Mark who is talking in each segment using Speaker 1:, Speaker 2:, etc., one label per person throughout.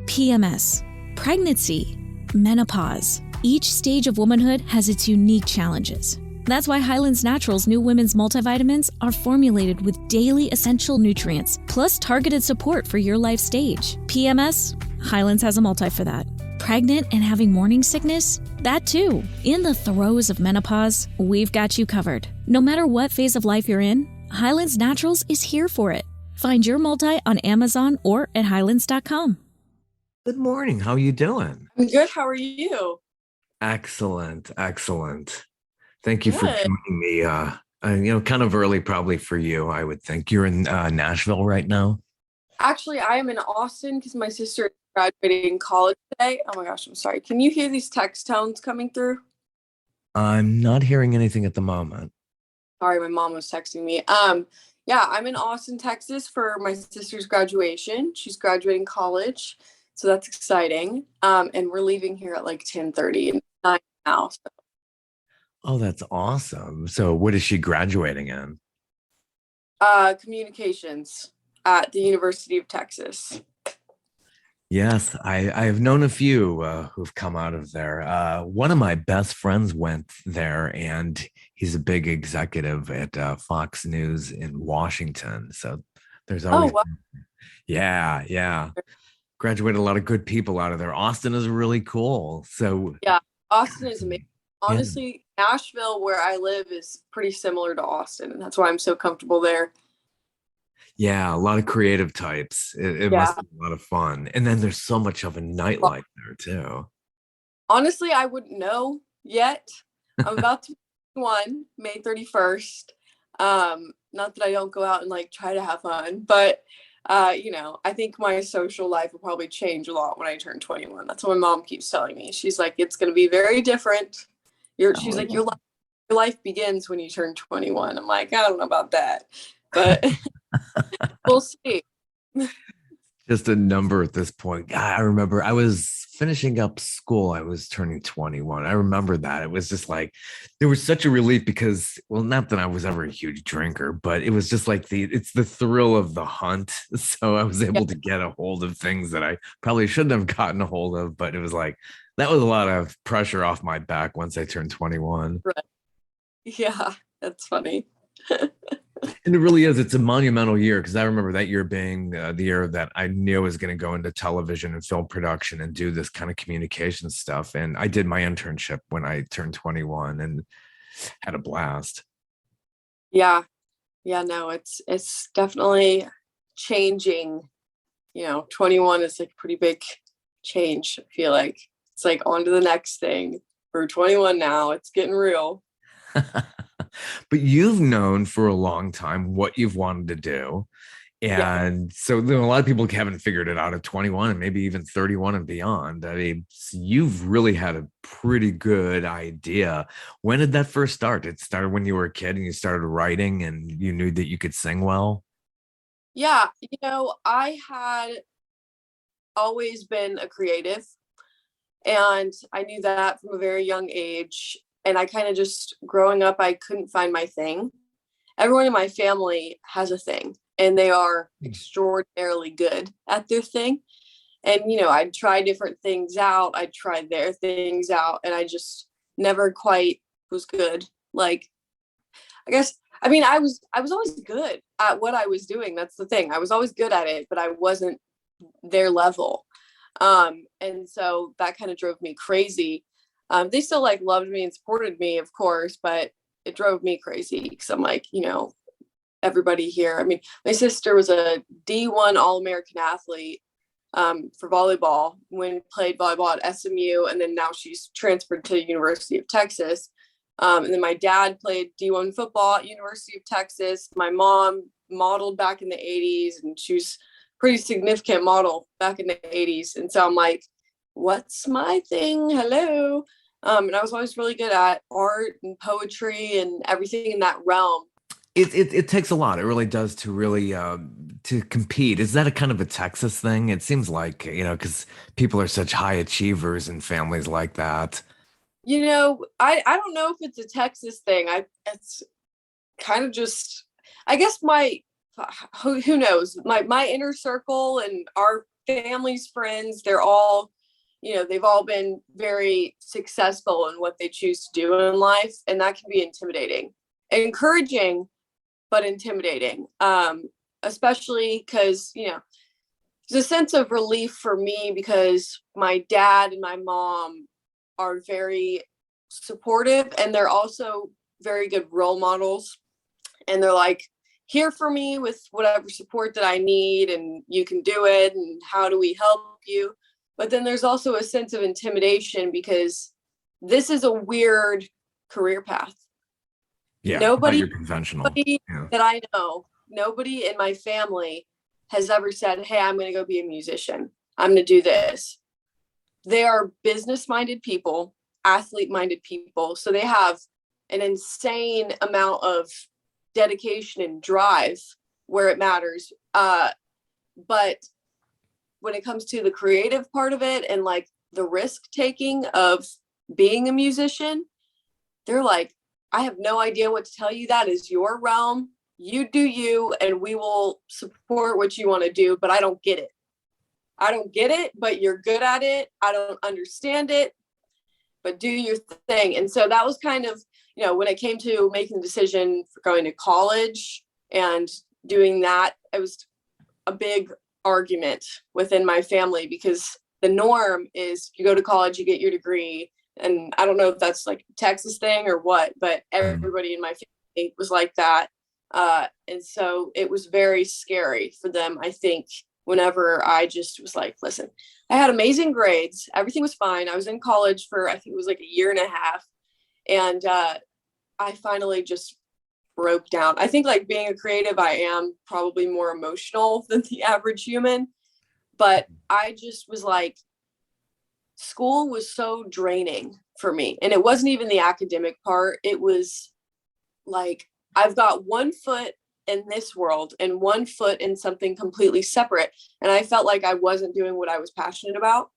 Speaker 1: PMS, pregnancy, menopause. Each stage of womanhood has its unique challenges. That's why Highlands Naturals' new women's multivitamins are formulated with daily essential nutrients, plus targeted support for your life stage. PMS, Highlands has a multi for that. Pregnant and having morning sickness? That too. In the throes of menopause, we've got you covered. No matter what phase of life you're in, Highlands Naturals is here for it. Find your multi on Amazon or at highlands.com.
Speaker 2: Good morning. How are you doing?
Speaker 3: I'm good. How are you?
Speaker 2: Excellent. Thank you for
Speaker 3: Good.
Speaker 2: joining me. Kind of early probably for you, I would think. You're in Nashville right now?
Speaker 3: Actually, I am in Austin because my sister is graduating college today. Oh my gosh, I'm sorry. Can you hear these text tones coming through?
Speaker 2: I'm not hearing anything at the moment.
Speaker 3: Sorry, my mom was texting me. Yeah, I'm in Austin, Texas for my sister's graduation. She's graduating college, so that's exciting. And we're leaving here at like 10:30 and 9 now. So.
Speaker 2: Oh, that's awesome. So what is she graduating in?
Speaker 3: Communications at the University of Texas.
Speaker 2: Yes, I have known a few who've come out of there. One of my best friends went there, and he's a big executive at Fox News in Washington. So there's always,
Speaker 3: wow.
Speaker 2: Yeah. Graduated a lot of good people out of there. Austin is really cool. So
Speaker 3: yeah, Austin is amazing. Honestly, Nashville, where I live, is pretty similar to Austin, and that's why I'm so comfortable there.
Speaker 2: Yeah, a lot of creative types. It must be a lot of fun. And then there's so much of a nightlife there too.
Speaker 3: Honestly, I wouldn't know yet. I'm about to be 21, May 31st. Not that I don't go out and like try to have fun, but I think my social life will probably change a lot when I turn 21. That's what my mom keeps telling me. She's like, it's going to be very different. She's like, your life begins when you turn 21. I'm like, I don't know about that, but we'll see.
Speaker 2: Just a number at this point. God, I remember I was finishing up school. I was turning 21. I remember that. It was just like, there was such a relief because, well, not that I was ever a huge drinker, but it was just like it's the thrill of the hunt. So I was able to get a hold of things that I probably shouldn't have gotten a hold of, but it was like, that was a lot of pressure off my back once I turned 21.
Speaker 3: Right. Yeah, that's funny.
Speaker 2: And it really is. It's a monumental year because I remember that year being the year that I knew I was going to go into television and film production and do this kind of communication stuff. And I did my internship when I turned 21 and had a blast.
Speaker 3: Yeah. No, it's definitely changing. 21 is like a pretty big change. I feel like it's like on to the next thing. We're 21 now. It's getting real.
Speaker 2: But you've known for a long time what you've wanted to do. And so a lot of people haven't figured it out at 21 and maybe even 31 and beyond. I mean, you've really had a pretty good idea. When did that first start? It started when you were a kid and you started writing and you knew that you could sing well?
Speaker 3: Yeah, I had always been a creative, and I knew that from a very young age. And I kind of just growing up, I couldn't find my thing. Everyone in my family has a thing and they are extraordinarily good at their thing. And, I'd try different things out. I'd try their things out and I just never quite was good. Like, I was always good at what I was doing. That's the thing. I was always good at it, but I wasn't their level. And so that kind of drove me crazy. They still loved me and supported me, of course, but it drove me crazy because I'm like, everybody here. I mean, my sister was a D1 All-American athlete for volleyball played volleyball at SMU. And then now she's transferred to University of Texas. And then my dad played D1 football at University of Texas. My mom modeled back in the 80s and she was a pretty significant model back in the 80s. And so I'm like, what's my thing? Hello. And I was always really good at art and poetry and everything in that realm.
Speaker 2: It takes a lot. It really does to really to compete. Is that a kind of a Texas thing? It seems like, because people are such high achievers in families like that.
Speaker 3: I don't know if it's a Texas thing. It's kind of just, I guess who knows? My inner circle and our family's friends, they're all, they've all been very successful in what they choose to do in life. And that can be intimidating, encouraging, but intimidating. Especially because, there's a sense of relief for me because my dad and my mom are very supportive, and they're also very good role models. And they're like here for me with whatever support that I need, and you can do it. And how do we help you? But then there's also a sense of intimidation because this is a weird career path.
Speaker 2: Yeah.
Speaker 3: Nobody,
Speaker 2: You're conventional.
Speaker 3: that I know, nobody in my family has ever said, hey, I'm going to go be a musician. I'm going to do this. They are business-minded people, athlete-minded people. So they have an insane amount of dedication and drive where it matters. But when it comes to the creative part of it and like the risk taking of being a musician, they're like, I have no idea what to tell you. That is your realm. You do you, and we will support what you want to do, but I don't get it. I don't get it, but you're good at it. I don't understand it, but do your thing. And so that was kind of, when it came to making the decision for going to college and doing that, it was a big argument within my family because the norm is you go to college, you get your degree. And I don't know if that's like a Texas thing or what, but everybody in my family was like that. And so it was very scary for them, I think, whenever I just was like, listen, I had amazing grades. Everything was fine. I was in college for, I think it was like a year and a half. And I finally just broke down. I think like being a creative, I am probably more emotional than the average human. But I just was like, school was so draining for me. And it wasn't even the academic part. It was like, I've got one foot in this world and one foot in something completely separate. And I felt like I wasn't doing what I was passionate about.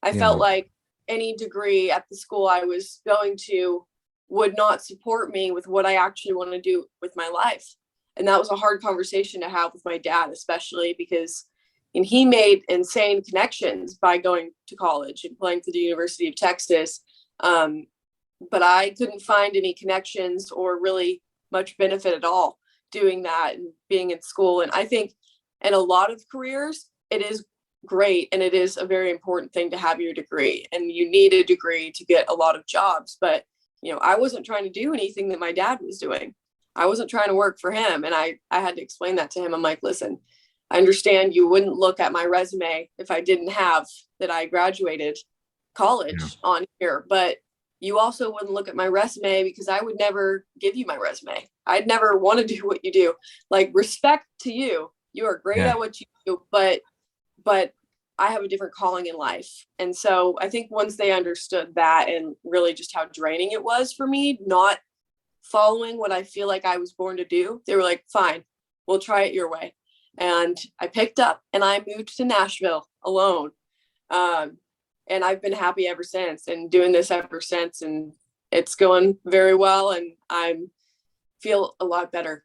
Speaker 3: I felt like any degree at the school I was going to would not support me with what I actually want to do with my life. And that was a hard conversation to have with my dad, especially because he made insane connections by going to college and playing for the University of Texas. But I couldn't find any connections or really much benefit at all doing that and being in school. And I think in a lot of careers, it is great. And it is a very important thing to have your degree, and you need a degree to get a lot of jobs. But, I wasn't trying to do anything that my dad was doing. I wasn't trying to work for him. And I had to explain that to him. I'm like, listen, I understand you wouldn't look at my resume if I didn't have that I graduated college on here, but you also wouldn't look at my resume because I would never give you my resume. I'd never want to do what you do. Like, respect to you. You are great at what you do, but I have a different calling in life. And so I think once they understood that and really just how draining it was for me, not following what I feel like I was born to do, they were like, fine, we'll try it your way. And I picked up and I moved to Nashville alone. And I've been happy ever since and doing this ever since. And it's going very well. And I feel a lot better.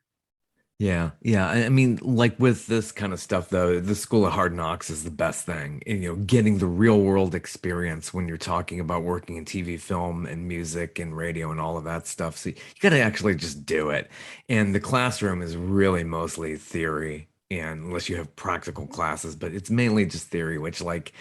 Speaker 2: Yeah. Yeah. I mean, like with this kind of stuff, though, the School of Hard Knocks is the best thing. And, getting the real world experience when you're talking about working in TV, film, and music and radio and all of that stuff. So you got to actually just do it. And the classroom is really mostly theory. And unless you have practical classes, but it's mainly just theory, which like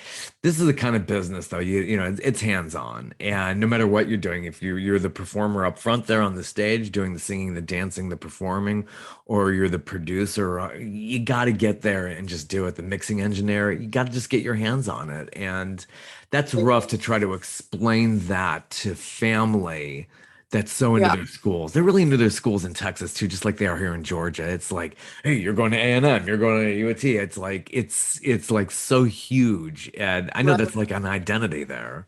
Speaker 2: this is the kind of business though, it's hands-on. And no matter what you're doing, if you're the performer up front there on the stage doing the singing, the dancing, the performing, or you're the producer, you got to get there and just do it. The mixing engineer, you got to just get your hands on it. And that's rough to try to explain that to family that's so into their schools. They're really into their schools in Texas too, just like they are here in Georgia. It's like, hey, you're going to A&M, you're going to UT. It's like it's like so huge. And I know that's like an identity there.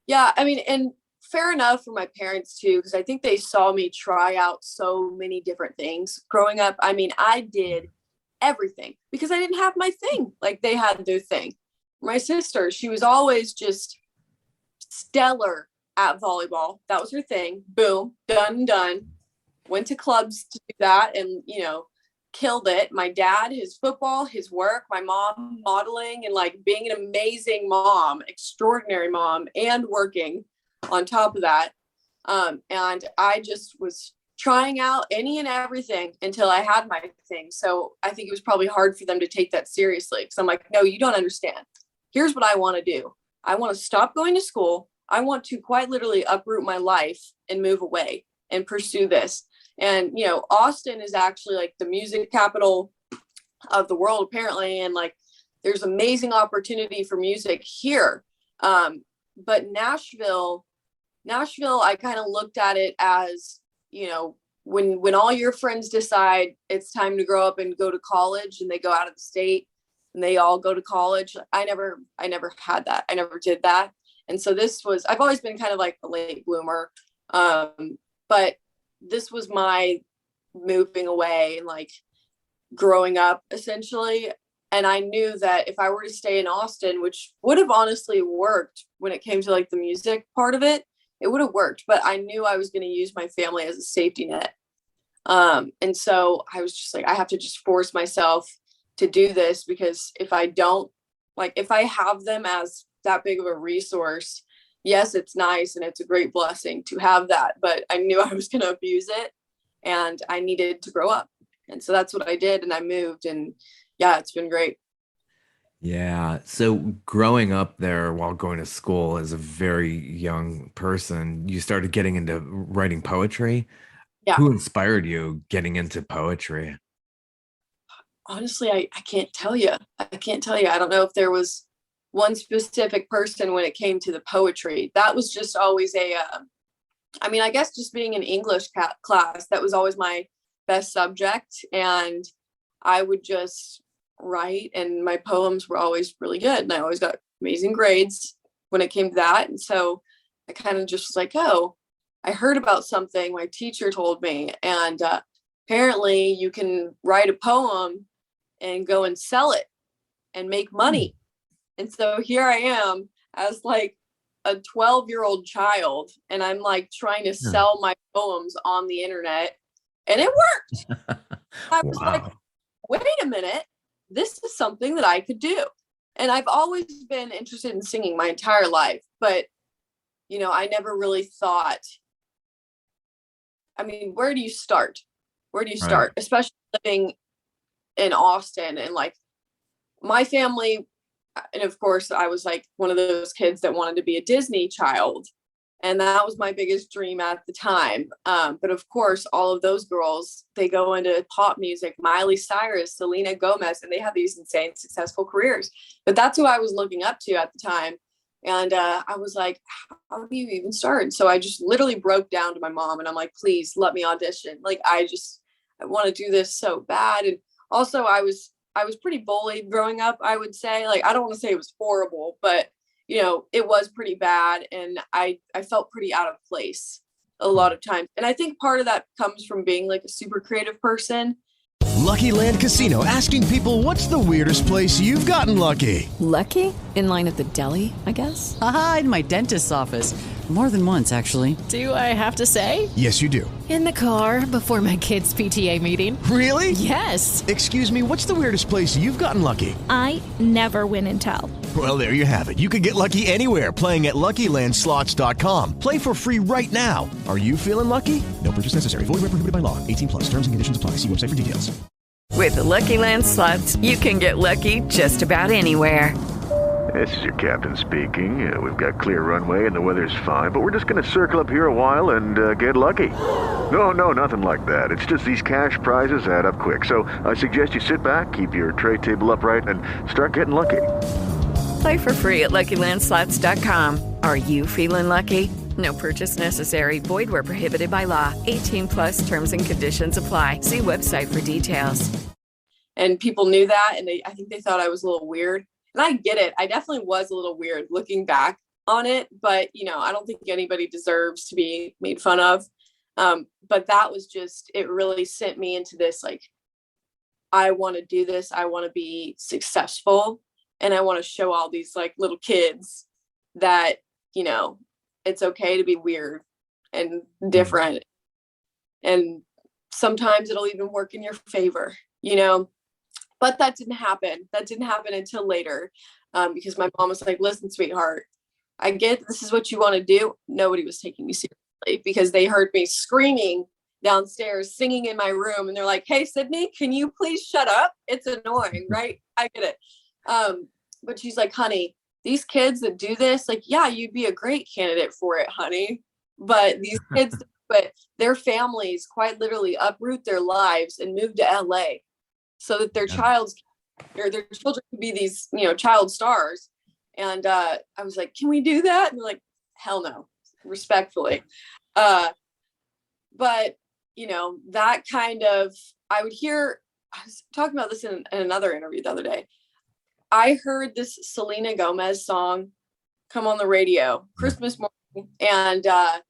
Speaker 3: Yeah, I mean, and fair enough for my parents too, because I think they saw me try out so many different things growing up. I mean, I did everything because I didn't have my thing. Like they had their thing. My sister, she was always just stellar at volleyball. That was her thing. Boom, done. Went to clubs to do that. And, killed it. My dad, his football, his work, my mom modeling and like being an amazing mom, extraordinary mom, and working on top of that. And I just was trying out any and everything until I had my thing. So I think it was probably hard for them to take that seriously, because I'm like, no, you don't understand. Here's what I want to do. I want to stop going to school. I want to quite literally uproot my life and move away and pursue this. And, you know, Austin is actually like the music capital of the world, apparently. And like, there's amazing opportunity for music here. But Nashville, I kind of looked at it as, you know, when all your friends decide it's time to grow up and go to college, and they go out of the state and they all go to college. I never had that. I never did that. And so I've always been kind of like a late bloomer. But this was my moving away and like growing up essentially. And I knew that if I were to stay in Austin, which would have honestly worked when it came to like the music part of it, it would have worked. But I knew I was going to use my family as a safety net. And so I was just like, I have to just force myself to do this, because if I don't, like, if I have them as that big of a resource, yes, it's nice and it's a great blessing to have that, but I knew I was going to abuse it and I needed to grow up. And so that's what I did. And I moved, and yeah, it's been great.
Speaker 2: Yeah. So growing up there while going to school as a very young person, you started getting into writing poetry.
Speaker 3: Yeah.
Speaker 2: Who inspired you getting into poetry?
Speaker 3: Honestly, I can't tell you. I don't know if there was one specific person when it came to the poetry. That was just always I guess just being in English class, that was always my best subject. And I would just write, and my poems were always really good. And I always got amazing grades when it came to that. And so I kind of just was like, oh, I heard about something my teacher told me. And apparently you can write a poem and go and sell it and make money. And so here I am as like a 12-year-old child, and I'm like trying to sell my poems on the internet, and it worked. I was like, wait a minute, this is something that I could do. And I've always been interested in singing my entire life, but, you know, I never really thought, I mean, where do you start? Right. Especially living in Austin, and like my family. And of course, I was like one of those kids that wanted to be a Disney child. And that was my biggest dream at the time. But of course, all of those girls, they go into pop music, Miley Cyrus, Selena Gomez, and they have these insane successful careers. But that's who I was looking up to at the time. And I was like, how do you even start? So I just literally broke down to my mom, and I'm like, please let me audition. Like, I want to do this so bad. And also I was pretty bullied growing up, I would say. Like, I don't want to say it was horrible, but, you know, it was pretty bad. And I felt pretty out of place a lot of times. And I think part of that comes from being like a super creative person.
Speaker 4: Lucky Land Casino, asking people, what's the weirdest place you've gotten lucky?
Speaker 5: Lucky? In line at the deli, I guess?
Speaker 6: Aha, in my dentist's office. More than once, actually.
Speaker 5: Do I have to say?
Speaker 4: Yes, you do.
Speaker 5: In the car before my kids' PTA meeting.
Speaker 4: Really?
Speaker 5: Yes.
Speaker 4: Excuse me, what's the weirdest place you've gotten lucky?
Speaker 1: I never win and tell.
Speaker 4: Well, there you have it. You can get lucky anywhere, playing at LuckyLandSlots.com. Play for free right now. Are you feeling lucky? No purchase necessary. Void where prohibited by law. 18+. Terms and conditions apply. See website for details.
Speaker 7: With the Lucky Land Slots, you can get lucky just about anywhere.
Speaker 8: This is your captain speaking. We've got clear runway and the weather's fine, but we're just going to circle up here a while and get lucky. No, nothing like that. It's just these cash prizes add up quick. So I suggest you sit back, keep your tray table upright, and start getting lucky.
Speaker 7: Play for free at LuckyLandSlots.com. Are you feeling lucky? No purchase necessary. Void where prohibited by law. 18+ terms and conditions apply. See website for details.
Speaker 3: And people knew that, and I think they thought I was a little weird. And I get it. I definitely was a little weird looking back on it, but, you know, I don't think anybody deserves to be made fun of. But that was just, it really sent me into this, like, I want to do this. I want to be successful. And I want to show all these like little kids that, you know, it's okay to be weird and different. And sometimes it'll even work in your favor. you know, but that didn't happen. That didn't happen until later, because my mom was like, listen, sweetheart, I get this is what you want to do. Nobody was taking me seriously because they heard me screaming downstairs, singing in my room. And they're like, hey, Sydney, can you please shut up? It's annoying, right? I get it. But she's like, honey, these kids that do this, like, yeah, you'd be a great candidate for it, honey. But these kids, but their families quite literally uproot their lives and move to LA so that their children could be these, you know, child stars. And I was like, can we do that? And they're like, hell no, respectfully. But, you know, that kind of, I was talking about this in another interview the other day. I heard this Selena Gomez song come on the radio Christmas morning, and I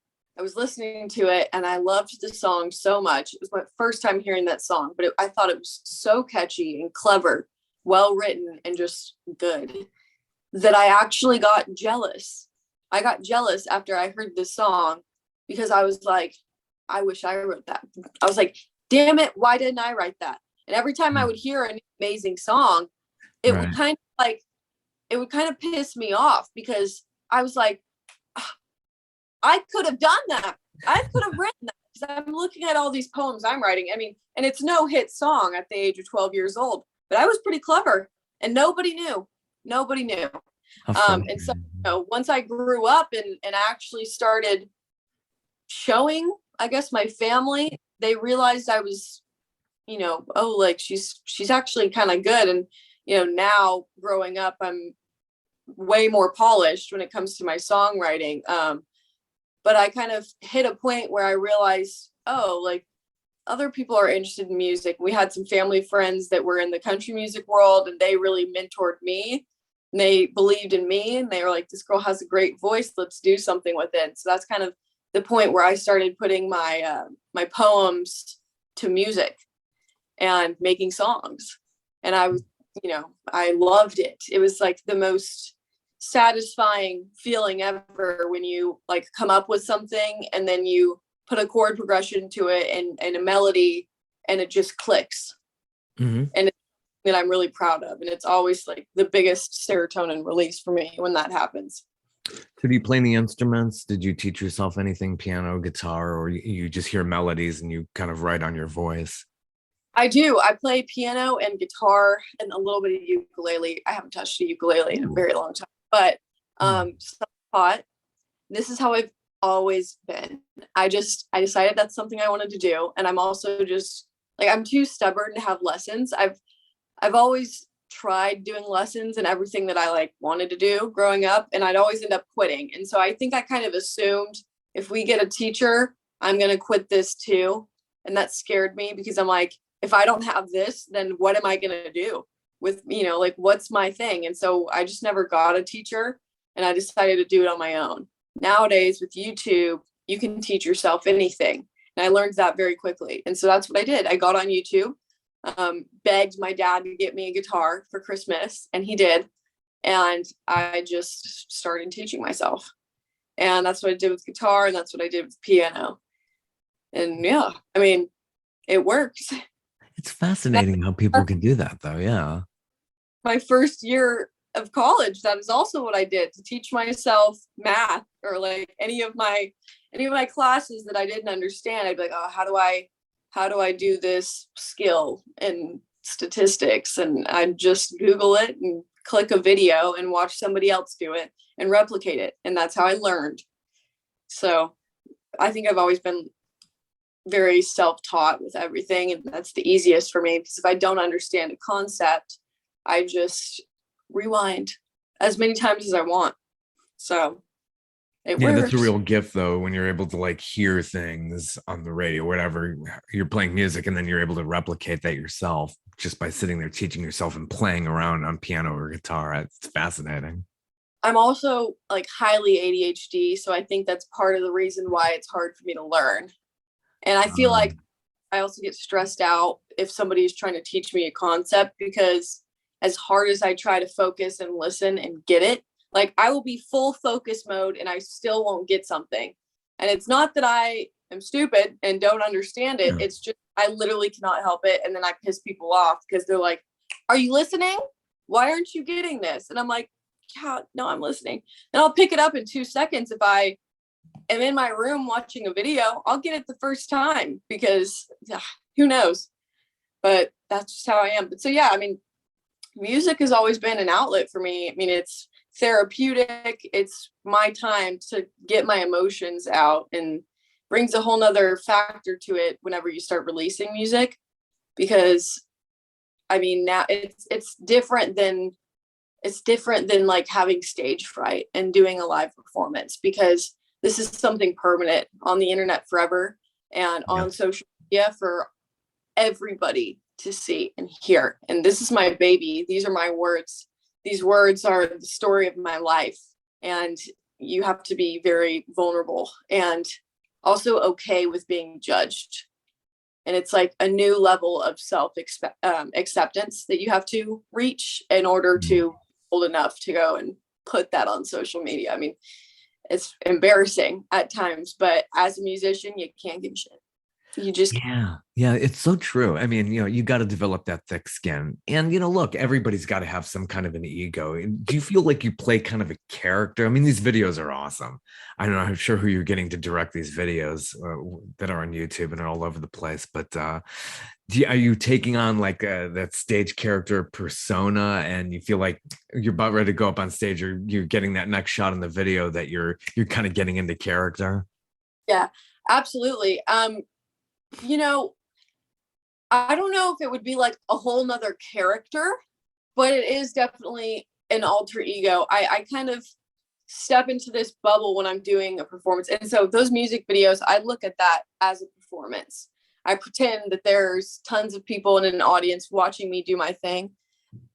Speaker 3: was listening to it, and I loved the song so much. It was my first time hearing that song, but I thought it was so catchy and clever, well written, and just good, that I actually got jealous. I got jealous after I heard this song because I was like, I wish I wrote that. I was like, damn it, why didn't I write that? And every time I would hear an amazing song, it would kind of piss me off because I was like, I could have done that. I could have written that because I'm looking at all these poems I'm writing. I mean, and it's no hit song at the age of 12 years old, but I was pretty clever and nobody knew. And so, you know, once I grew up and actually started showing, I guess, my family, they realized I was, you know, oh, like she's actually kind of good. And, you know, now growing up, I'm way more polished when it comes to my songwriting. But I kind of hit a point where I realized, oh, like other people are interested in music. We had some family friends that were in the country music world, and they really mentored me. And they believed in me, and they were like, this girl has a great voice. Let's do something with it. So that's kind of the point where I started putting my my poems to music and making songs. And I was, you know, I loved it. It was like the most satisfying feeling ever when you like come up with something and then you put a chord progression to it and a melody and it just clicks. And it's that I'm really proud of. And it's always like the biggest serotonin release for me when that happens.
Speaker 2: So do you play any instruments? Did you teach yourself anything, piano, guitar, or you just hear melodies and you kind of write on your voice?
Speaker 3: I do. I play piano and guitar and a little bit of ukulele. I haven't touched a ukulele in a very long time, but self-taught. This is how I've always been. I decided that's something I wanted to do. And I'm also just like, I'm too stubborn to have lessons. I've always tried doing lessons and everything that I like wanted to do growing up, and I'd always end up quitting. And so I think I kind of assumed if we get a teacher, I'm going to quit this too. And that scared me because I'm like, if I don't have this, then what am I going to do with, you know, like, what's my thing? And so I just never got a teacher, and I decided to do it on my own. Nowadays with YouTube, you can teach yourself anything. And I learned that very quickly. And so that's what I did. I got on YouTube, begged my dad to get me a guitar for Christmas, and he did. And I just started teaching myself. And that's what I did with guitar, and that's what I did with piano. And yeah, I mean, it works.
Speaker 2: It's fascinating how people can do that, though. Yeah.
Speaker 3: My first year of college, that is also what I did to teach myself math, or like any of my classes that I didn't understand. I'd be like, oh, how do I do this skill in statistics? And I'd just Google it and click a video and watch somebody else do it and replicate it. And that's how I learned. So I think I've always been very self-taught with everything, and that's the easiest for me, because if I don't understand a concept, I just rewind as many times as I want. So it works.
Speaker 2: That's a real gift, though, when you're able to like hear things on the radio, whatever, you're playing music, and then you're able to replicate that yourself just by sitting there teaching yourself and playing around on piano or guitar. It's fascinating.
Speaker 3: I'm also like highly ADHD, so I think that's part of the reason why it's hard for me to learn. And I feel like I also get stressed out if somebody is trying to teach me a concept, because as hard as I try to focus and listen and get it, like I will be full focus mode and I still won't get something. And it's not that I am stupid and don't understand it. It's just, I literally cannot help it. And then I piss people off because they're like, are you listening? Why aren't you getting this? And I'm like, yeah, no, I'm listening. And I'll pick it up in 2 seconds. If I am in my room watching a video, I'll get it the first time because who knows? But that's just how I am. But so, yeah, I mean, music has always been an outlet for me. I mean, it's therapeutic. It's my time to get my emotions out, and brings a whole nother factor to it whenever you start releasing music, because I mean, now it's different than like having stage fright and doing a live performance, because this is something permanent on the internet forever and on social media for everybody to see and hear. And this is my baby. These are my words. These words are the story of my life. And you have to be very vulnerable and also okay with being judged. And it's like a new level of self acceptance that you have to reach in order to old enough to go and put that on social media. I mean, it's embarrassing at times, but as a musician, you can't give a shit. You just
Speaker 2: yeah, it's so true. I mean, you got to develop that thick skin, and look, everybody's got to have some kind of an ego. Do you feel like you play kind of a character? I mean, these videos are awesome. I don't know, I'm sure who you're getting to direct these videos that are on YouTube and are all over the place, but are you taking on like that stage character persona, and you feel like you're about ready to go up on stage, or you're getting that next shot in the video that you're kind of getting into character?
Speaker 3: Yeah, absolutely. I don't know if it would be like a whole nother character, but it is definitely an alter ego. I kind of step into this bubble when I'm doing a performance. And so those music videos, I look at that as a performance. I pretend that there's tons of people in an audience watching me do my thing.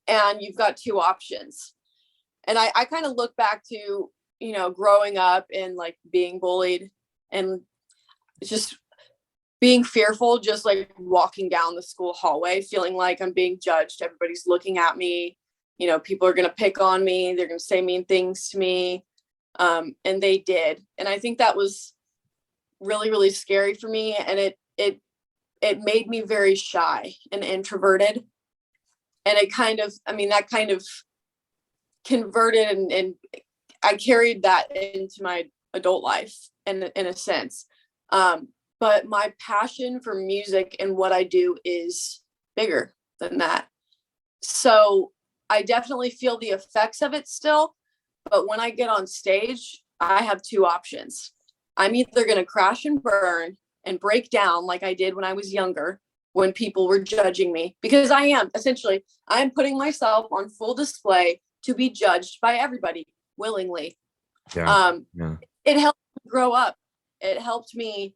Speaker 3: And you've got two options. And I kind of look back to, growing up and like being bullied and just being fearful, just like walking down the school hallway, feeling like I'm being judged. Everybody's looking at me. People are going to pick on me. They're going to say mean things to me. And they did. And I think that was really, really scary for me. And it made me very shy and introverted. And it kind of converted and I carried that into my adult life in a sense. But my passion for music and what I do is bigger than that. So I definitely feel the effects of it still. But when I get on stage, I have two options. I'm either going to crash and burn and break down like I did when I was younger, when people were judging me, because I'm putting myself on full display to be judged by everybody willingly. It helped me grow up. It helped me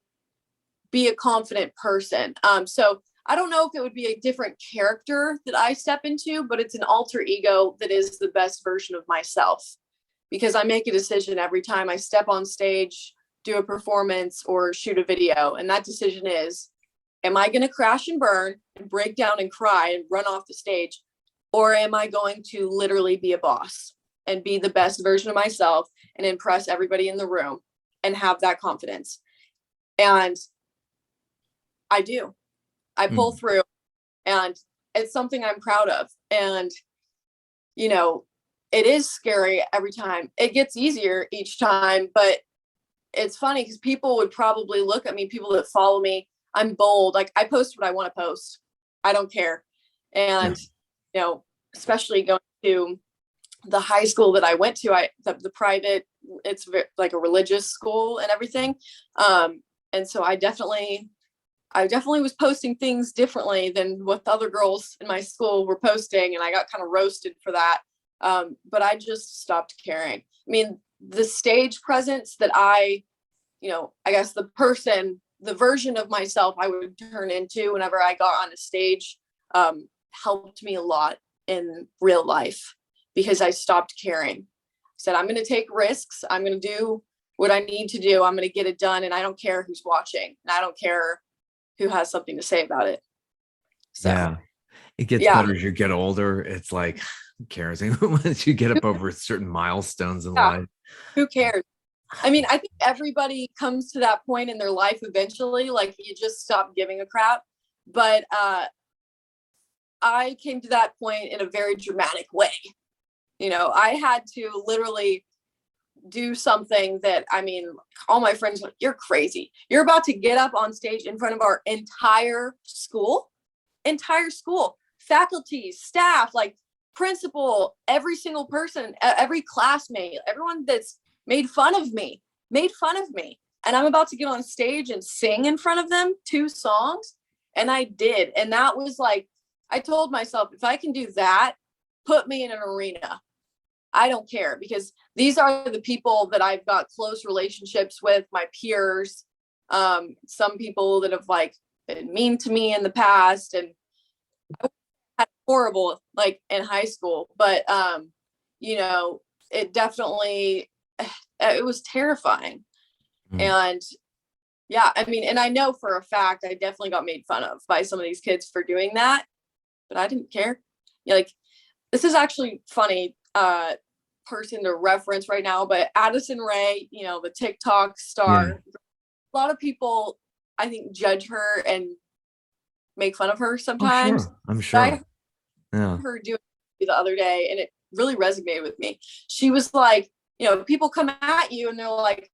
Speaker 3: be a confident person. So I don't know if it would be a different character that I step into, but it's an alter ego that is the best version of myself, because I make a decision every time I step on stage, do a performance, or shoot a video. And that decision is, am I going to crash and burn and break down and cry and run off the stage? Or am I going to literally be a boss and be the best version of myself and impress everybody in the room and have that confidence? And I do. I pull through, and it's something I'm proud of. And, it is scary every time. It gets easier each time, but it's funny because people would probably look at me, people that follow me. I'm bold. Like, I post what I want to post. I don't care. And, especially going to the high school that I went to, the private, it's like a religious school and everything. And so I definitely was posting things differently than what the other girls in my school were posting. And I got kind of roasted for that. But I just stopped caring. I mean, the stage presence that I guess the version of myself I would turn into whenever I got on a stage, helped me a lot in real life, because I stopped caring. I said, I'm going to take risks. I'm going to do what I need to do. I'm going to get it done. And I don't care who's watching. And I don't care who has something to say about it. So,
Speaker 2: yeah, it gets better as you get older. It's like, who cares? Once you get up over certain milestones in life,
Speaker 3: who cares? I mean, I think everybody comes to that point in their life eventually, like you just stop giving a crap. But I came to that point in a very dramatic way. I had to literally do something that, I mean, all my friends were, you're crazy. You're about to get up on stage in front of our entire school, faculty, staff, like principal, every single person, every classmate, everyone that's made fun of me. And I'm about to get on stage and sing in front of them 2 songs. And I did. And that was like, I told myself, if I can do that, put me in an arena. I don't care, because these are the people that I've got close relationships with, my peers, some people that have like been mean to me in the past, and I had horrible like in high school, but it definitely, it was terrifying. And yeah, I mean, and I know for a fact I definitely got made fun of by some of these kids for doing that, but I didn't care. Like, this is actually funny person to reference right now, but Addison Rae, the TikTok star, a lot of people I think judge her and make fun of her sometimes.
Speaker 2: I'm sure.
Speaker 3: I heard her do it the other day, and it really resonated with me. She was like, people come at you and they're like,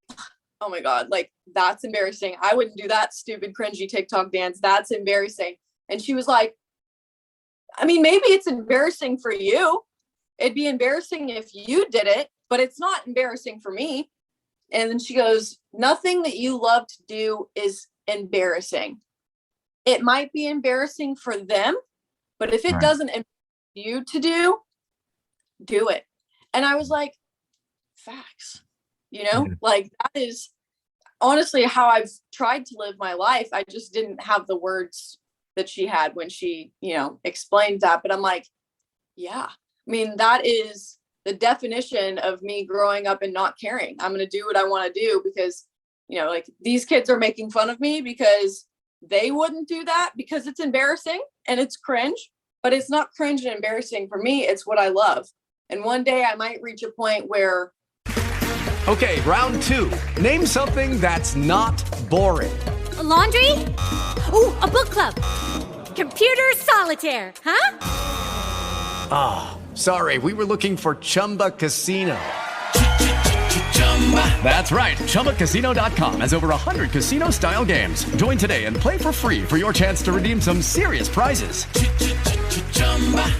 Speaker 3: oh my God, like that's embarrassing. I wouldn't do that stupid cringy TikTok dance. That's embarrassing. And she was like, I mean, maybe it's embarrassing for you. It'd be embarrassing if you did it, but it's not embarrassing for me. And then she goes, nothing that you love to do is embarrassing. It might be embarrassing for them, but if it doesn't embarrass you to do it. And I was like, facts, like that is honestly how I've tried to live my life. I just didn't have the words that she had when she, explained that. But I'm like, yeah, I mean, that is the definition of me growing up and not caring. I'm going to do what I want to do because, like these kids are making fun of me because they wouldn't do that because it's embarrassing and it's cringe, but it's not cringe and embarrassing for me. It's what I love. And one day I might reach a point where.
Speaker 9: Okay, round 2. Name something that's not boring.
Speaker 10: A laundry? Ooh, a book club. Computer solitaire, huh?
Speaker 9: Ah, sorry, we were looking for Chumba Casino. That's right, ChumbaCasino.com has over 100 casino-style games. Join today and play for free for your chance to redeem some serious prizes.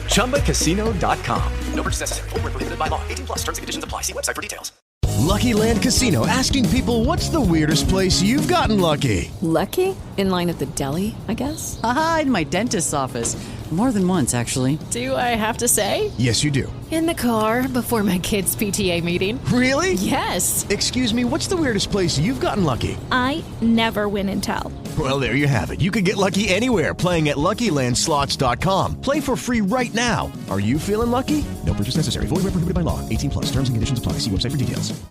Speaker 9: ChumbaCasino.com. No purchase necessary. Void where prohibited by law. 18+ terms and conditions apply. See website for details.
Speaker 4: Lucky Land Casino, asking people, what's the weirdest place you've gotten lucky?
Speaker 5: Lucky? In line at the deli, I guess?
Speaker 6: Aha, in my dentist's office. More than once, actually.
Speaker 5: Do I have to say?
Speaker 4: Yes, you do.
Speaker 5: In the car before my kids' PTA meeting.
Speaker 4: Really?
Speaker 5: Yes.
Speaker 4: Excuse me, what's the weirdest place you've gotten lucky?
Speaker 1: I never win and tell.
Speaker 4: Well, there you have it. You can get lucky anywhere, playing at LuckyLandSlots.com. Play for free right now. Are you feeling lucky? No purchase necessary. Void where prohibited by law. 18+. Terms and conditions apply. See website for details.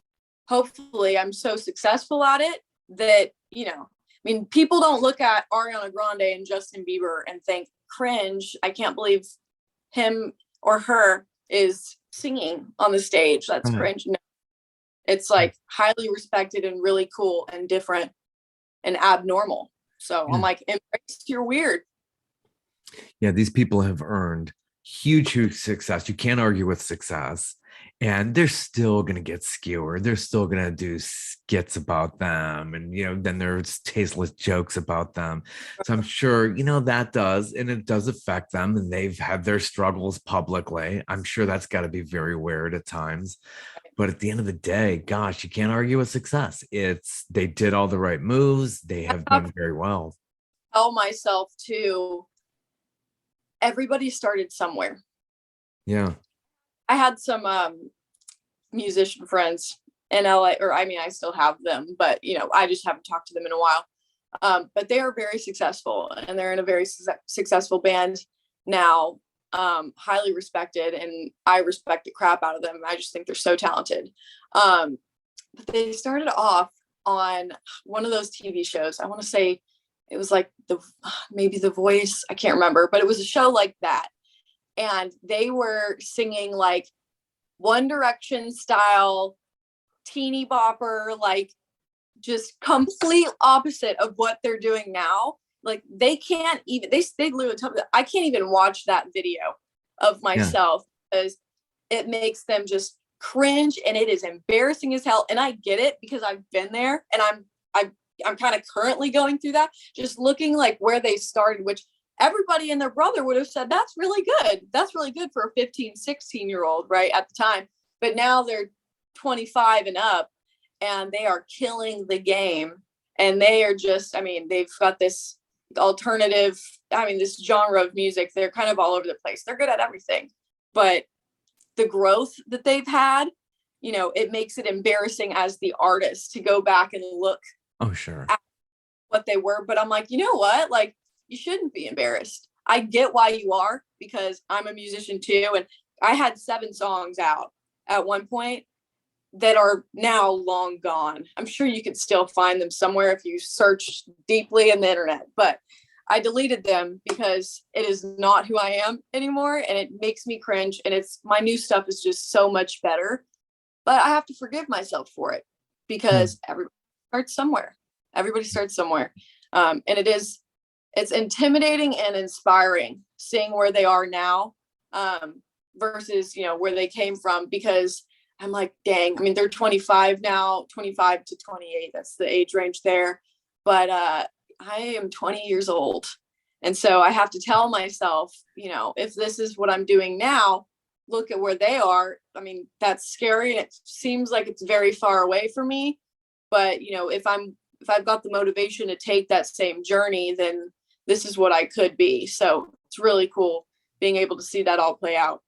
Speaker 3: Hopefully I'm so successful at it that, I mean, people don't look at Ariana Grande and Justin Bieber and think, cringe, I can't believe him or her is singing on the stage. That's cringe. No. It's like highly respected and really cool and different and abnormal. So I'm like, embrace your weird.
Speaker 2: Yeah, these people have earned huge success. You can't argue with success. And they're still going to get skewered. They're still going to do skits about them. And, then there's tasteless jokes about them. So I'm sure, that does. And it does affect them. And they've had their struggles publicly. I'm sure that's got to be very weird at times. But at the end of the day, gosh, you can't argue with success. They did all the right moves. They have done very well.
Speaker 3: Tell myself too, everybody started somewhere.
Speaker 2: Yeah.
Speaker 3: I had some musician friends in LA, I still have them, but I just haven't talked to them in a while. But they are very successful and they're in a very successful band now, highly respected, and I respect the crap out of them. I just think they're so talented. But they started off on one of those TV shows. I want to say it was like maybe The Voice. I can't remember, but it was a show like that. And they were singing like One Direction style teeny bopper, like just complete opposite of what they're doing now. Like they can't even, they glue a ton. I can't even watch that video of myself because it makes them just cringe and it is embarrassing as hell. And I get it because I've been there and I'm kind of currently going through that, just looking like where they started, which everybody and their brother would have said, that's really good. That's really good for a 15, 16-year-old, right, at the time. But now they're 25 and up and they are killing the game. And they are just, I mean, they've got this alternative, I mean, this genre of music. They're kind of all over the place. They're good at everything. But the growth that they've had, you know, it makes it embarrassing as the artist to go back and look at what they were. But I'm like, you know what? Like, you shouldn't be embarrassed. I get why you are, because I'm a musician too. And I had 7 songs out at one point that are now long gone. I'm sure you could still find them somewhere if you search deeply in the internet, but I deleted them because it is not who I am anymore. And it makes me cringe. And my new stuff is just so much better, but I have to forgive myself for it because everybody starts somewhere. Everybody starts somewhere. And it's intimidating and inspiring seeing where they are now versus, you know, where they came from, because I'm like, dang, I mean, they're 25 now, 25 to 28. That's the age range there. But I am 20 years old. And so I have to tell myself, you know, if this is what I'm doing now, look at where they are. I mean, that's scary. And it seems like it's very far away from me. But, you know, if I've got the motivation to take that same journey, then this is what I could be. So it's really cool being able to see that all play out.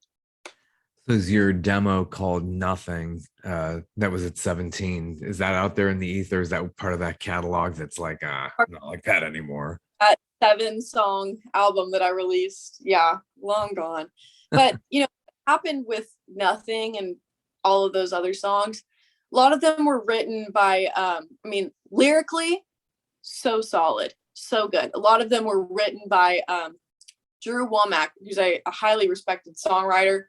Speaker 2: So is your demo called Nothing, that was at 17, is that out there in the ether? Is that part of that catalog that's like not like that anymore?
Speaker 3: That 7-song album that I released, yeah, long gone. But you know, what happened with Nothing and all of those other songs, a lot of them were written by I mean, lyrically so solid, so good. A lot of them were written by Drew Womack, who's a highly respected songwriter.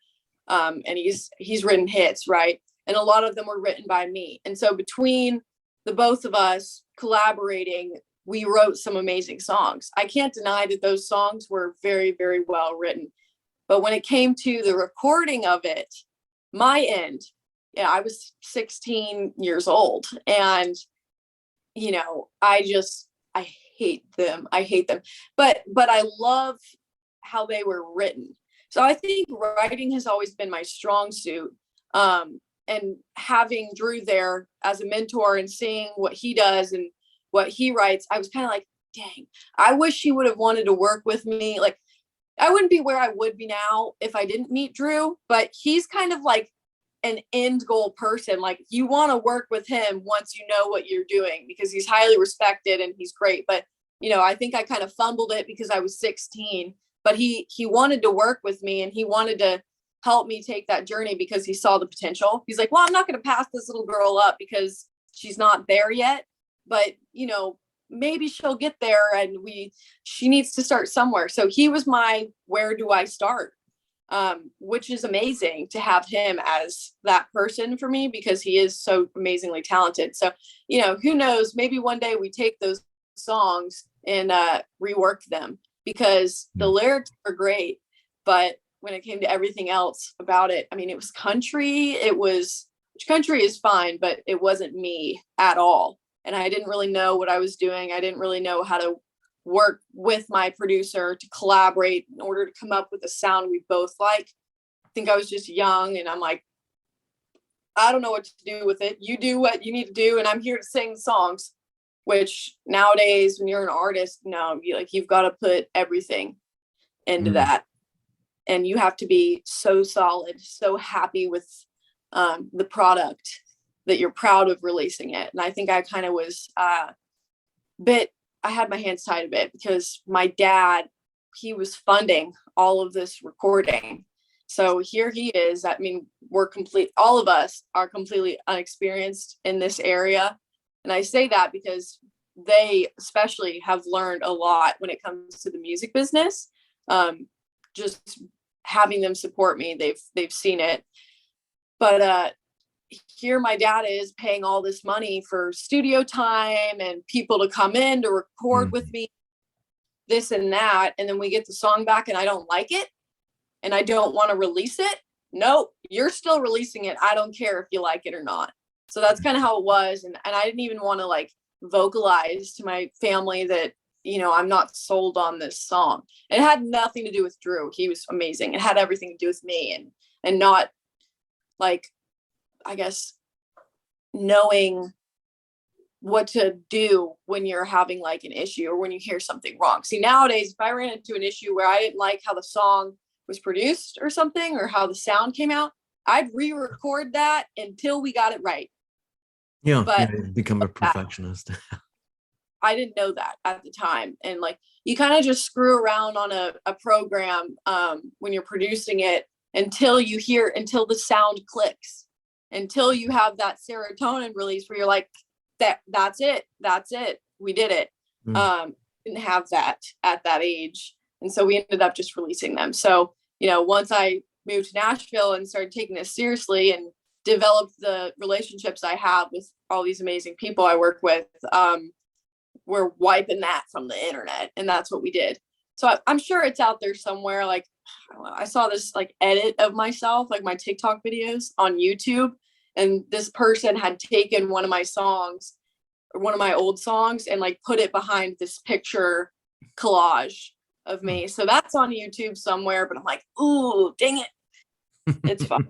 Speaker 3: And he's written hits, right? And a lot of them were written by me. And so between the both of us collaborating, we wrote some amazing songs. I can't deny that those songs were very, very well written. But when it came to the recording of it, my end, yeah, I was 16 years old. And, you know, I hate them. I hate them. But I love how they were written. So I think writing has always been my strong suit. And having Drew there as a mentor and seeing what he does and what he writes, I was kind of like, dang, I wish he would have wanted to work with me. Like, I wouldn't be where I would be now if I didn't meet Drew, but he's kind of like an end goal person. Like, you want to work with him once you know what you're doing, because he's highly respected and he's great. But, you know, I think I kind of fumbled it because I was 16. But he wanted to work with me and he wanted to help me take that journey because he saw the potential. He's like, well, I'm not going to pass this little girl up because she's not there yet. But, you know, maybe she'll get there and she needs to start somewhere. So he was my, where do I start? Which is amazing to have him as that person for me because he is so amazingly talented. So, you know, who knows, maybe one day we take those songs and rework them. Because the lyrics are great, but when it came to everything else about it, I mean, it was country. Which country is fine, but it wasn't me at all. And I didn't really know what I was doing. I didn't really know how to work with my producer to collaborate in order to come up with a sound we both like. I think I was just young and I'm like, I don't know what to do with it. You do what you need to do. And I'm here to sing songs. Which nowadays, when you're an artist, you've got to put everything into that. And you have to be so solid, so happy with the product that you're proud of releasing it. And I think I kind of was I had my hands tied a bit because my dad, he was funding all of this recording. So here he is. I mean, all of us are completely unexperienced in this area. And I say that because they especially have learned a lot when it comes to the music business. Just having them support me, they've seen it. But here my dad is paying all this money for studio time and people to come in to record with me, this and that. And then we get the song back and I don't like it and I don't want to release it. Nope, you're still releasing it. I don't care if you like it or not. So that's kind of how it was. And I didn't even want to like vocalize to my family that, you know, I'm not sold on this song. It had nothing to do with Drew. He was amazing. It had everything to do with me and not like, I guess, knowing what to do when you're having like an issue or when you hear something wrong. See, nowadays, if I ran into an issue where I didn't like how the song was produced or something, or how the sound came out, I'd re-record that until we got it right.
Speaker 2: Yeah,
Speaker 3: but
Speaker 2: become a perfectionist.
Speaker 3: I didn't know that at the time. And like, you kind of just screw around on a program when you're producing it until the sound clicks, until you have that serotonin release where you're like, that's it. We did it. Didn't have that at that age. And so we ended up just releasing them. So, you know, once I moved to Nashville and started taking this seriously and developed the relationships I have with all these amazing people I work with, we're wiping that from the internet. And that's what we did. So I'm sure it's out there somewhere. Like, I saw this like edit of myself, like my TikTok videos on YouTube. And this person had taken one of my songs, or one of my old songs, and like put it behind this picture collage of me. So that's on YouTube somewhere, but I'm like, ooh, dang it. It's fun.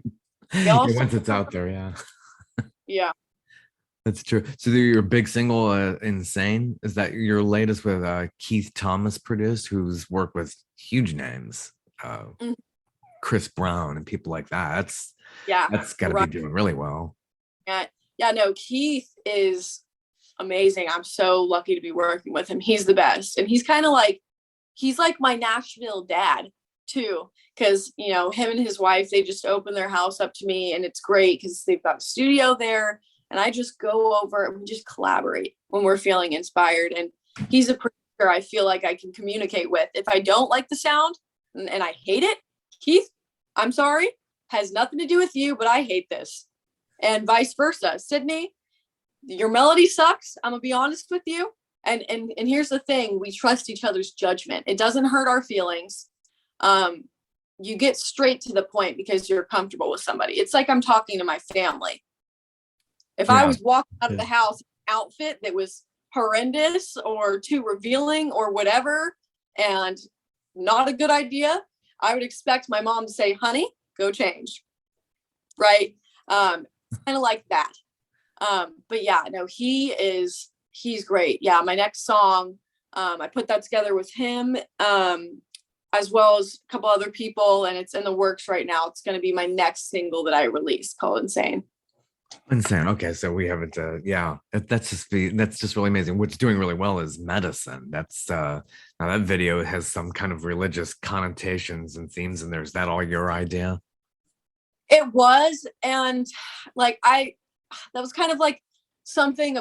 Speaker 2: Once it's out there, yeah.
Speaker 3: Yeah.
Speaker 2: That's true. So your big single, Insane, is that your latest with Keith Thomas produced, who's worked with huge names, Chris Brown and people like that. That's got to be doing really well.
Speaker 3: Yeah, no, Keith is amazing. I'm so lucky to be working with him. He's the best. And he's like my Nashville dad too. Cause you know, him and his wife, they just open their house up to me and it's great because they've got a studio there and I just go over and we just collaborate when we're feeling inspired. And he's a producer I feel like I can communicate with. If I don't like the sound and I hate it, Keith, I'm sorry, has nothing to do with you, but I hate this. And vice versa. Sydney, your melody sucks. I'm gonna be honest with you. And here's the thing, we trust each other's judgment. It doesn't hurt our feelings. You get straight to the point because you're comfortable with somebody. It's like I'm talking to my family. If I was walking out of the house in an outfit that was horrendous or too revealing or whatever, and not a good idea, I would expect my mom to say, honey, go change. Right? Kind of like that. But yeah, no, he's great. Yeah. My next song, I put that together with him, as well as a couple other people, and it's in the works right now. It's going to be my next single that I release called Insane.
Speaker 2: Okay. So we haven't, that's just really amazing. What's doing really well is Medicine. That's, now that video has some kind of religious connotations and themes in there. Is that all your idea?
Speaker 3: It was. And like, that was kind of like something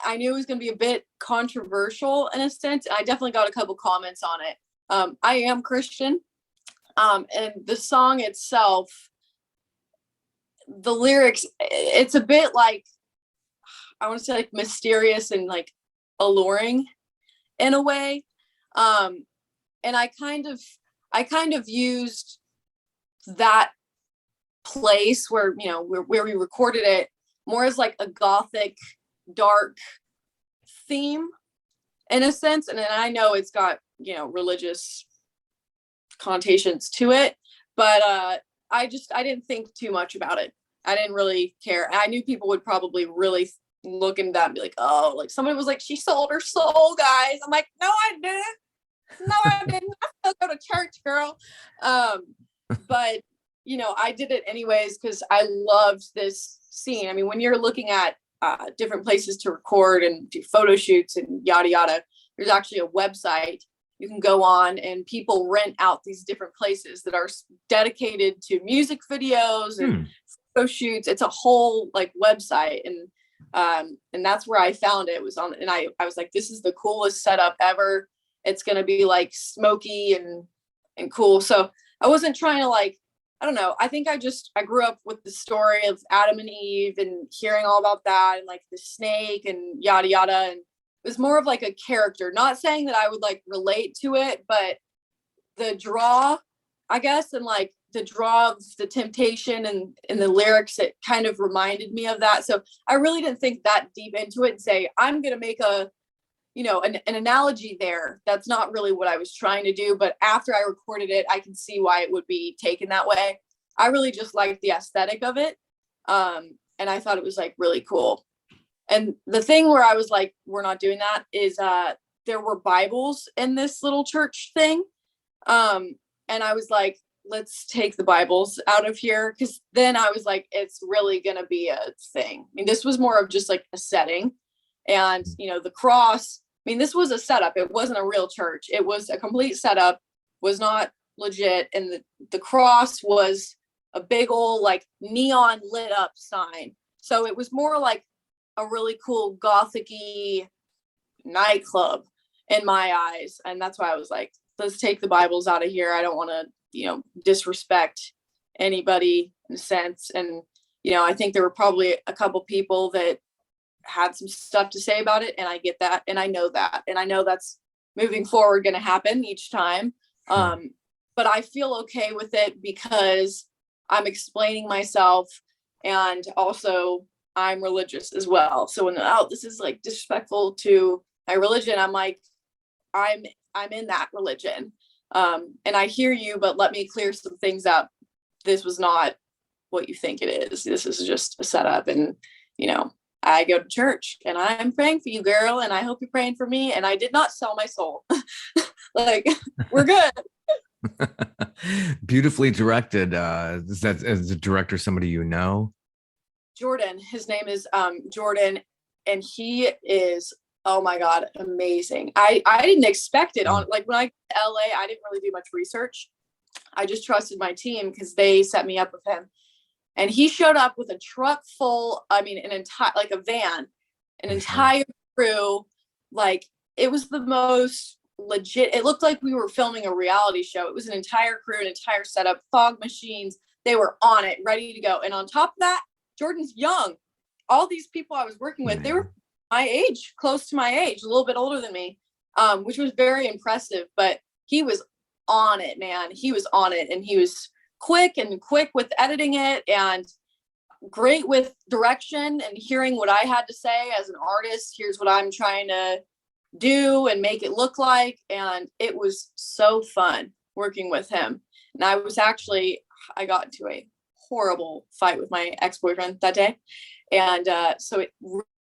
Speaker 3: I knew it was going to be a bit controversial in a sense. I definitely got a couple comments on it. I am Christian. And the song itself, the lyrics, it's a bit like, I want to say like mysterious and like alluring in a way. And I kind of used that place where, you know, where we recorded it more as like a gothic, dark theme in a sense. And then I know it's got, you know, religious connotations to it, but I didn't think too much about it. I didn't really care. I knew people would probably really look into that and be like, oh, like somebody was like, she sold her soul, guys. I'm like, no, I didn't. No, I didn't. I still go to church, girl. But you know, I did it anyways because I loved this scene. I mean, when you're looking at different places to record and do photo shoots and yada yada, there's actually a website you can go on and people rent out these different places that are dedicated to music videos and photo shoots. It's a whole like website, and that's where I found it. It was on, and I was like, this is the coolest setup ever. It's gonna be like smoky and cool. So I wasn't trying to like, I don't know. I think I grew up with the story of Adam and Eve and hearing all about that and like the snake and yada yada. And it was more of like a character, not saying that I would like relate to it, but the draw, I guess, and like the draw of the temptation and the lyrics, it kind of reminded me of that. So I really didn't think that deep into it and say, I'm going to make a, an analogy there. That's not really what I was trying to do. But after I recorded it, I can see why it would be taken that way. I really just liked the aesthetic of it. And I thought it was like really cool. And the thing where I was like, we're not doing that is there were Bibles in this little church thing. And I was like, let's take the Bibles out of here. Cause then I was like, it's really going to be a thing. I mean, this was more of just like a setting and, the cross. I mean, this was a setup. It wasn't a real church. It was a complete setup, was not legit. And the cross was a big old like neon lit up sign. So it was more like a really cool gothic-y nightclub in my eyes. And that's why I was like, let's take the Bibles out of here. I don't want to, disrespect anybody in a sense. And, I think there were probably a couple people that had some stuff to say about it. And I get that. And I know that. And I know that's moving forward going to happen each time. But I feel okay with it because I'm explaining myself and also I'm religious as well. So when this is like disrespectful to my religion, I'm like, I'm in that religion. And I hear you, but let me clear some things up. This was not what you think it is. This is just a setup. And, I go to church and I'm praying for you, girl. And I hope you're praying for me. And I did not sell my soul. Like, we're good.
Speaker 2: Beautifully directed. Is that as a director, somebody you know?
Speaker 3: Jordan. His name is Jordan. And he is, oh my God, amazing. I didn't expect it on, like when I got to LA, I didn't really do much research. I just trusted my team because they set me up with him. And he showed up with a truck full, an entire, like a van, an entire crew. Like it was the most legit. It looked like we were filming a reality show. It was an entire crew, an entire setup, fog machines. They were on it, ready to go. And on top of that, Jordan's young. All these people I was working with, they were my age, close to my age, a little bit older than me, which was very impressive. But he was on it, man. He was on it, and he was quick with editing it and great with direction and hearing what I had to say as an artist. Here's what I'm trying to do and make it look like. And it was so fun working with him. And I got into a horrible fight with my ex-boyfriend that day. And so it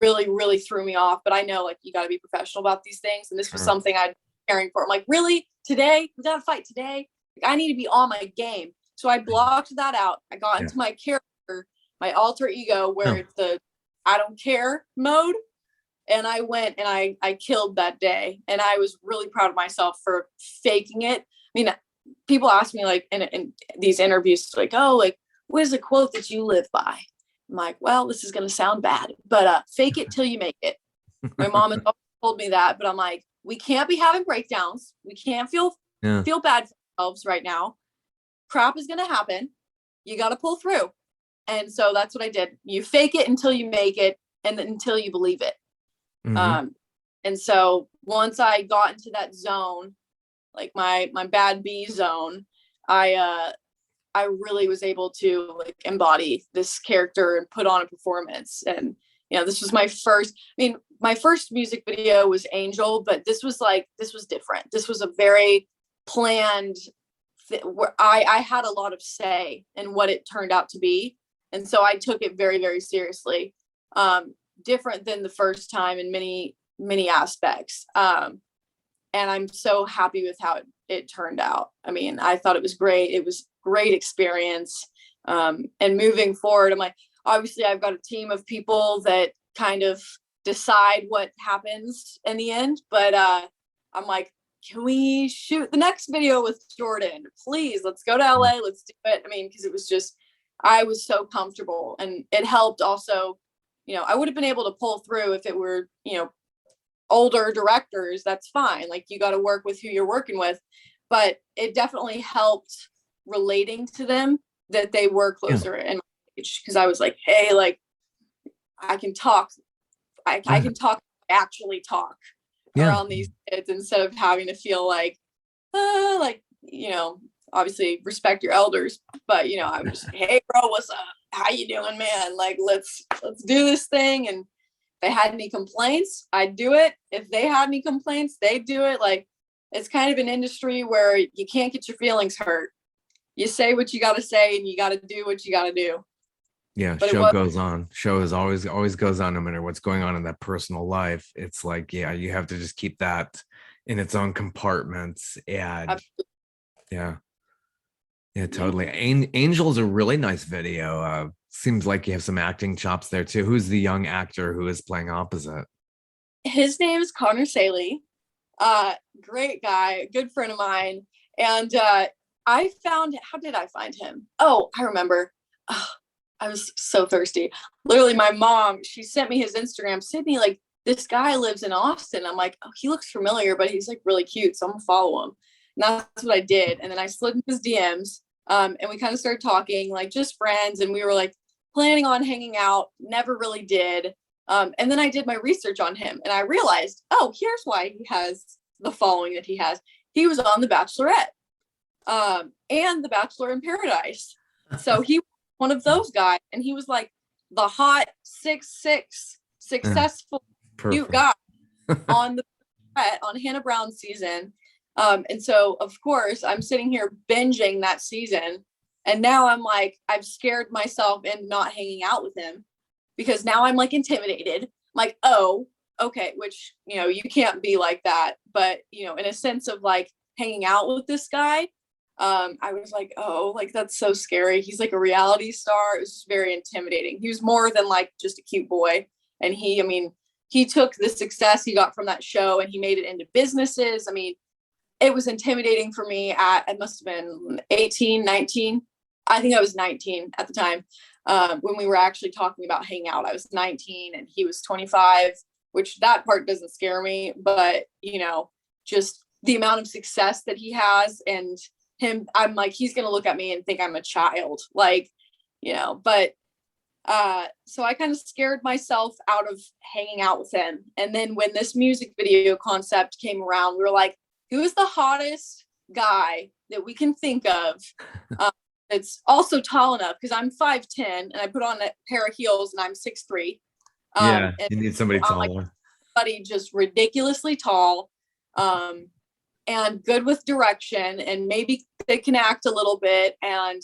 Speaker 3: really, really threw me off. But I know, like, you got to be professional about these things. And this was something I'd been caring for. I'm like, really? Today? We got to fight today? Like, I need to be on my game. So I blocked that out. I got into my character, my alter ego, where it's the I don't care mode. And I went and I killed that day. And I was really proud of myself for faking it. I mean, people ask me, like, in these interviews, like, oh, like, what is a quote that you live by? I'm like, well, this is going to sound bad, but fake it till you make it. My mom has always told me that, but I'm like, we can't be having breakdowns. We can't feel bad for ourselves right now. Crap is going to happen. You got to pull through. And so that's what I did. You fake it until you make it, and then until you believe it. Mm-hmm. And so once I got into that zone, like my bad B zone, I really was able to, like, embody this character and put on a performance. And, this was my first music video was Angel, but this was different. This was a very planned where I had a lot of say in what it turned out to be. And so I took it very, very seriously. Different than the first time in many, many aspects. And I'm so happy with how it turned out. I mean, I thought it was great. It was great experience. And moving forward, I'm like, obviously I've got a team of people that kind of decide what happens in the end, but I'm like, can we shoot the next video with Jordan? Please, let's go to LA. Let's do it. I mean, because it was just, I was so comfortable, and it helped also, I would have been able to pull through if it were, older directors. That's fine. Like, you got to work with who you're working with, but it definitely helped relating to them that they were closer in my age, because I was like, hey, like I can talk. I can talk, actually talk around these kids instead of having to feel like, obviously respect your elders, but I was just, hey bro, what's up? How you doing, man? Like, let's do this thing. And if they had any complaints, I'd do it. If they had any complaints, they'd do it. Like, it's kind of an industry where you can't get your feelings hurt. You say what you got to say, and you got to do what you got to do.
Speaker 2: Yeah,
Speaker 3: but
Speaker 2: show goes on. Show is always goes on, no matter what's going on in that personal life. It's like, yeah, you have to just keep that in its own compartments. And absolutely. Yeah, totally. Angel's a really nice video. Seems like you have some acting chops there too. Who's the young actor who is playing opposite?
Speaker 3: His name is Connor Saley. Great guy, good friend of mine. And how did I find him? Oh, I remember. I was so thirsty. Literally, my mom, she sent me his Instagram. Sydney, like, this guy lives in Austin. I'm like, oh, he looks familiar, but he's like really cute, so I'm gonna follow him. And that's what I did. And then I slid into his DMs, and we kind of started talking, like just friends. And we were like planning on hanging out. Never really did. And then I did my research on him, and I realized, oh, here's why he has the following that he has. He was on The Bachelorette, and The Bachelor in Paradise. So he was one of those guys, and he was like the hot 6'6" successful cute guy on the on Hannah Brown's season. And so of course I'm sitting here binging that season, and now I'm like, I've scared myself into not hanging out with him, because now I'm like intimidated. I'm like, oh, okay, which, you can't be like that. But, in a sense of like hanging out with this guy, I was like, oh, like, that's so scary. He's like a reality star. It was just very intimidating. He was more than like just a cute boy. And he took the success he got from that show and he made it into businesses. I mean, it was intimidating for me it must have been 18, 19. I think I was 19 at the time. When we were actually talking about hanging out, I was 19 and he was 25, which that part doesn't scare me, but just the amount of success that he has, and him, I'm like, he's going to look at me and think I'm a child, like, but, so I kind of scared myself out of hanging out with him. And then when this music video concept came around, we were like, who is the hottest guy that we can think of? It's also tall enough, because I'm 5'10" and I put on a pair of heels and I'm 6'3".
Speaker 2: Yeah, you need somebody taller.
Speaker 3: Like, somebody just ridiculously tall, and good with direction, and maybe they can act a little bit, and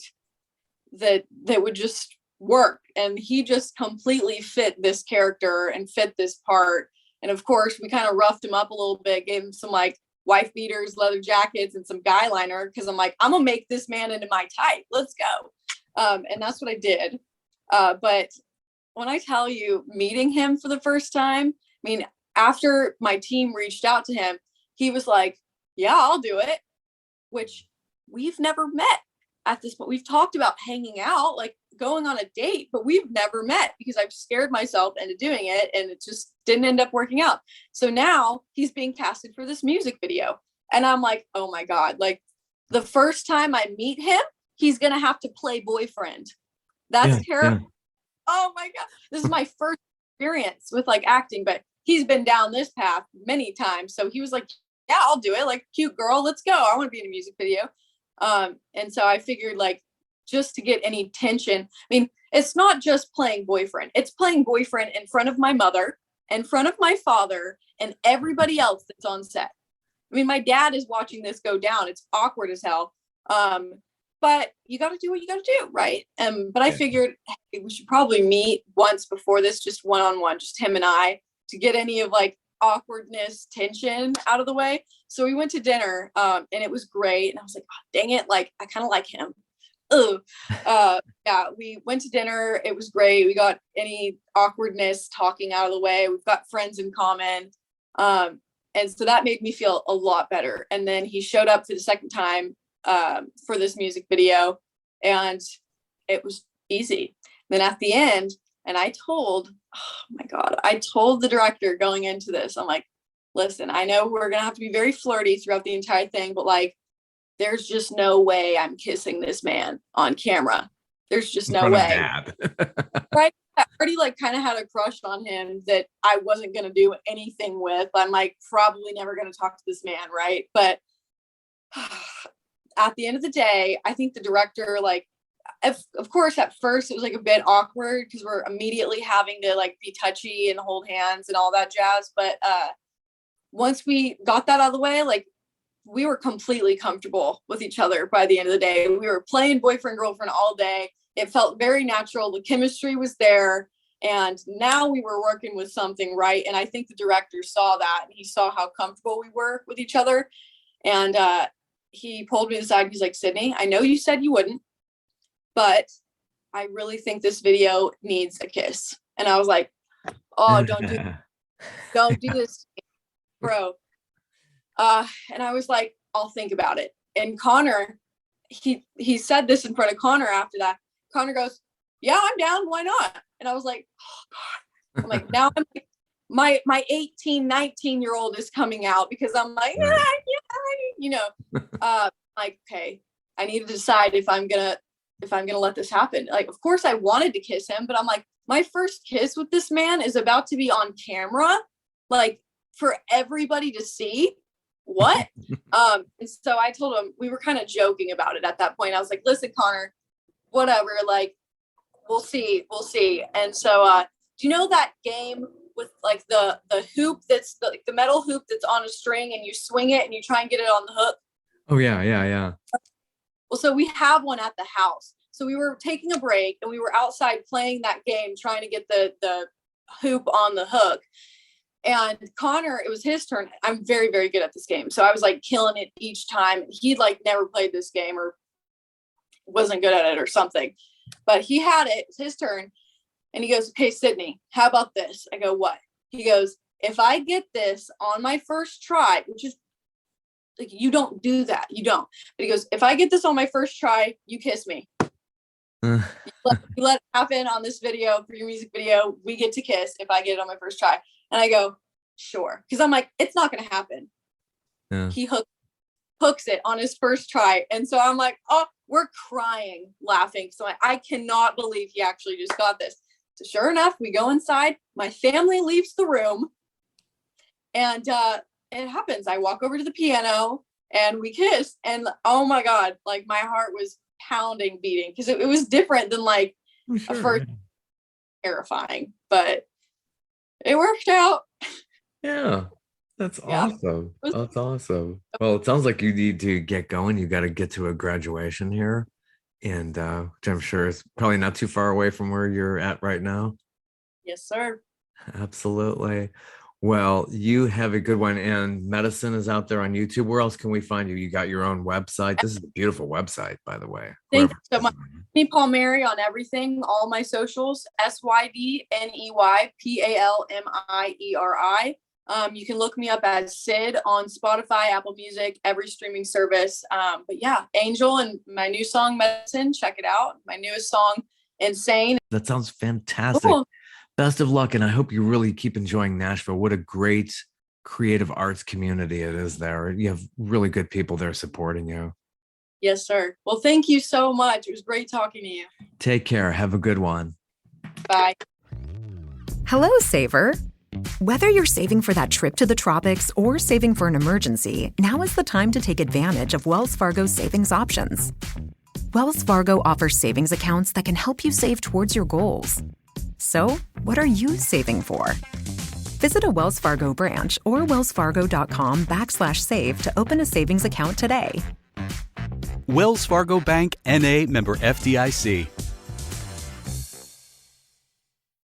Speaker 3: that would just work. And he just completely fit this character and fit this part. And of course, we kind of roughed him up a little bit, gave him some like wife beaters, leather jackets, and some guy liner, because I'm like, I'm gonna make this man into my type. Let's go. And that's what I did. But when I tell you, meeting him for the first time, I mean, after my team reached out to him, he was like, yeah, I'll do it, which we've never met at this point. We've talked about hanging out, like going on a date, but we've never met because I've scared myself into doing it, and it just didn't end up working out. So now he's being casted for this music video, and I'm like, oh my God, like the first time I meet him, he's going to have to play boyfriend. That's terrible. Yeah. Oh my God. This is my first experience with like acting, but he's been down this path many times. So he was like, yeah, I'll do it. Like, cute girl, let's go. I want to be in a music video. And so I figured, like, just to get any tension, I mean, it's not just playing boyfriend. It's playing boyfriend in front of my mother, in front of my father, and everybody else that's on set. I mean, my dad is watching this go down. It's awkward as hell. But you got to do what you got to do, right? But I figured, hey, we should probably meet once before this, just one-on-one, just him and I, to get any of like awkwardness, tension out of the way. So we went to dinner, and it was great. And I was like, oh, dang it, like I kind of like him. Yeah, we went to dinner. It was great. We got any awkwardness talking out of the way. We've got friends in common. And so that made me feel a lot better. And then he showed up for the second time for this music video, and it was easy. Then at the end, and I told the director going into this, I'm like, listen, I know we're gonna have to be very flirty throughout the entire thing, but like, there's just no way I'm kissing this man on camera. There's just no way. Right? I already like kind of had a crush on him that I wasn't going to do anything with. I'm like probably never going to talk to this man. Right. But at the end of the day, I think the director, like, of course, at first it was like a bit awkward because we're immediately having to like be touchy and hold hands and all that jazz. But once we got that out of the way, like we were completely comfortable with each other by the end of the day. We were playing boyfriend, girlfriend all day. It felt very natural. The chemistry was there. And now we were working with something, right? And I think the director saw that and he saw how comfortable we were with each other. And he pulled me aside. He's like, Sydney, I know you said you wouldn't, but I really think this video needs a kiss. And I was like, oh, don't do this, bro. And I was like, I'll think about it. And Connor, he said this in front of Connor after that. Connor goes, yeah, I'm down. Why not? And I was like, oh God. I'm like, now I'm like, my 18, 19-year-old is coming out because I'm like, like, okay, I need to decide if I'm gonna let this happen. Like, of course I wanted to kiss him, but I'm like, my first kiss with this man is about to be on camera, like for everybody to see. What? And so I told him, we were kind of joking about it at that point. I was like, listen, Connor, whatever, like, we'll see. And so, do you know that game with like the hoop that's the metal hoop that's on a string and you swing it and you try and get it on the hook?
Speaker 2: Oh yeah.
Speaker 3: Well, so we have one at the house. So we were taking a break and we were outside playing that game, trying to get the hoop on the hook. And Connor, it was his turn. I'm very, very good at this game. So I was like killing it each time. He'd like never played this game or wasn't good at it or something, but he had it. It's his turn. And he goes, okay, Sydney, how about this? I go, what? He goes, if I get this on my first try, which is like, you don't do that. You don't. But he goes, if I get this on my first try, you kiss me. You let it happen on this video for your music video. We get to kiss if I get it on my first try. And I go, sure. Because I'm like, it's not going to happen. Yeah. He hooks it on his first try. And so I'm like, oh, we're crying, laughing. So I cannot believe he actually just got this. So sure enough, we go inside. My family leaves the room. And it happens. I walk over to the piano and we kiss. And oh my God, like my heart was pounding, beating. Because it was different than like a first, terrifying. But it worked out.
Speaker 2: Yeah, that's awesome. That's awesome. Well, it sounds like you need to get going. You got to get to a graduation here, and which I'm sure is probably not too far away from where you're at right now.
Speaker 3: Yes, sir.
Speaker 2: Absolutely. Well, you have a good one, and Medicine is out there on YouTube. Where else can we find you? You got your own website. This is a beautiful website, by the way.
Speaker 3: Thank you so much. Sydney Palmieri on everything, all my socials, SYDNEY PALMIERI. You can look me up as Sid on Spotify, Apple Music, every streaming service. But yeah, Angel and my new song, Medicine, check it out. My newest song, Insane.
Speaker 2: That sounds fantastic.
Speaker 3: Cool.
Speaker 2: Best of luck, and I hope you really keep enjoying Nashville. What a great creative arts community it is there. You have really good people there supporting you.
Speaker 3: Yes, sir. Well, thank you so much. It was great talking to you.
Speaker 2: Take care. Have a good one.
Speaker 3: Bye.
Speaker 11: Hello, Saver. Whether you're saving for that trip to the tropics or saving for an emergency, now is the time to take advantage of Wells Fargo's savings options. Wells Fargo offers savings accounts that can help you save towards your goals. So, what are you saving for? Visit a Wells Fargo branch or wellsfargo.com/save to open a savings account today.
Speaker 12: Wells Fargo Bank, N.A., member FDIC.